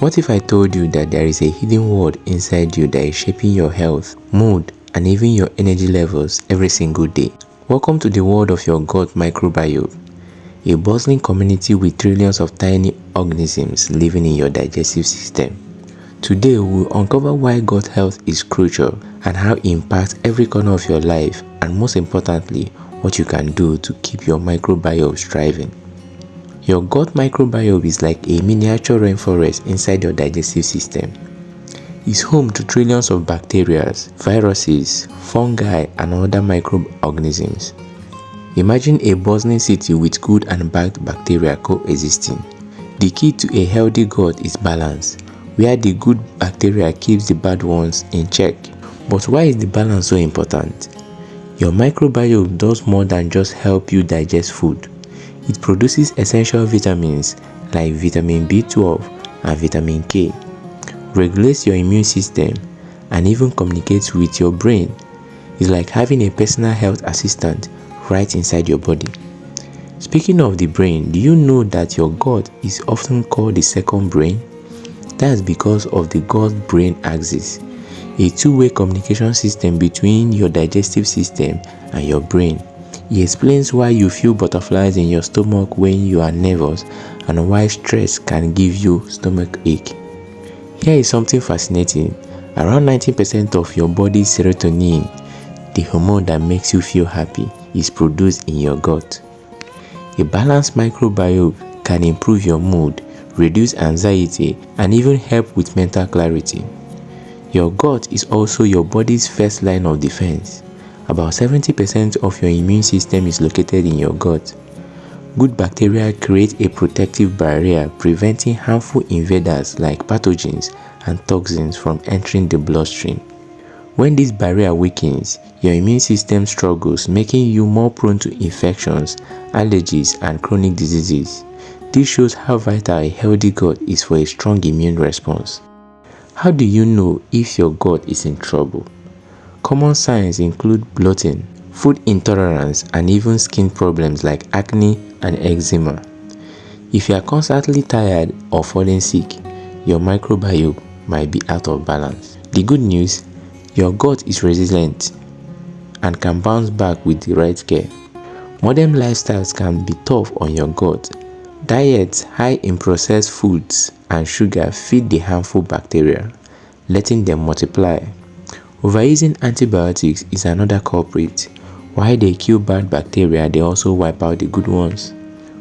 What if I told you that there is a hidden world inside you that is shaping your health, mood, and even your energy levels every single day? Welcome to the world of your gut microbiome, a bustling community with trillions of tiny organisms living in your digestive system. Today, we will uncover why gut health is crucial and how it impacts every corner of your life, and most importantly, what you can do to keep your microbiome thriving. Your gut microbiome is like a miniature rainforest inside your digestive system. It's home to trillions of bacteria, viruses, fungi, and other microorganisms. Imagine a bustling city with good and bad bacteria coexisting. The key to a healthy gut is balance, where the good bacteria keeps the bad ones in check. But why is the balance so important? Your microbiome does more than just help you digest food. It produces essential vitamins like vitamin B12 and vitamin K, regulates your immune system, and even communicates with your brain. It's like having a personal health assistant right inside your body. Speaking of the brain, do you know that your gut is often called the second brain? That's because of the gut-brain axis, a two-way communication system between your digestive system and your brain. It explains why you feel butterflies in your stomach when you are nervous and why stress can give you stomach ache. Here is something fascinating. Around 90% of your body's serotonin, the hormone that makes you feel happy, is produced in your gut. A balanced microbiome can improve your mood, reduce anxiety, and even help with mental clarity. Your gut is also your body's first line of defense. About 70% of your immune system is located in your gut. Good bacteria create a protective barrier, preventing harmful invaders like pathogens and toxins from entering the bloodstream. When this barrier weakens, your immune system struggles, making you more prone to infections, allergies, and chronic diseases. This shows how vital a healthy gut is for a strong immune response. How do you know if your gut is in trouble? Common signs include bloating, food intolerance, and even skin problems like acne and eczema. If you are constantly tired or falling sick, your microbiome might be out of balance. The good news, your gut is resilient and can bounce back with the right care. Modern lifestyles can be tough on your gut. Diets high in processed foods and sugar feed the harmful bacteria, letting them multiply. Overusing antibiotics is another culprit. While they kill bad bacteria, they also wipe out the good ones.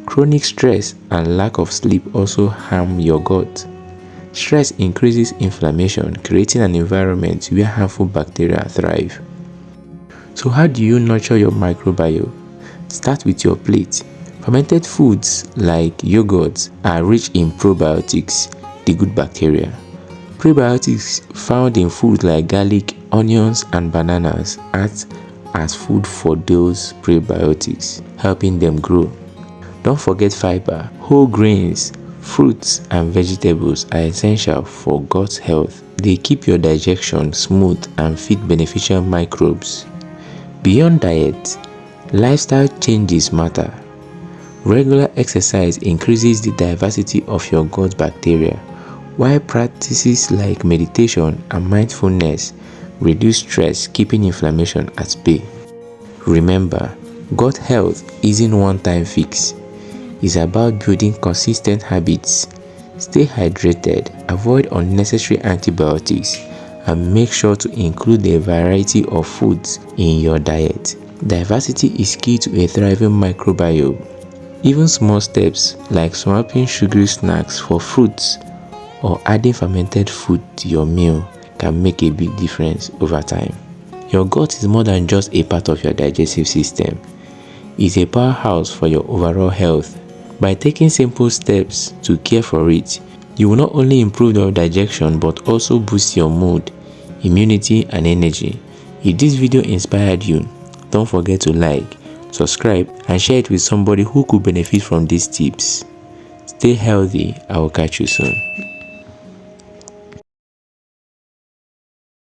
Chronic stress and lack of sleep also harm your gut. Stress increases inflammation, creating an environment where harmful bacteria thrive. So how do you nurture your microbiome? Start with your plate. Fermented foods like yogurts are rich in probiotics, the good bacteria. Prebiotics found in foods like garlic, onions, and bananas act as food for those prebiotics, helping them grow. Don't forget fiber. Whole grains, fruits, and vegetables are essential for gut health. They keep your digestion smooth and feed beneficial microbes. Beyond diet, lifestyle changes matter. Regular exercise increases the diversity of your gut bacteria, while practices like meditation and mindfulness reduce stress, keeping inflammation at bay. Remember, gut health isn't a one-time fix. It's about building consistent habits. Stay hydrated, avoid unnecessary antibiotics, and make sure to include a variety of foods in your diet. Diversity is key to a thriving microbiome. Even small steps like swapping sugary snacks for fruits or adding fermented food to your meal can make a big difference over time. Your gut is more than just a part of your digestive system. It's a powerhouse for your overall health. By taking simple steps to care for it, you will not only improve your digestion but also boost your mood, immunity, and energy. If this video inspired you, don't forget to like, subscribe, and share it with somebody who could benefit from these tips. Stay healthy. I will catch you soon.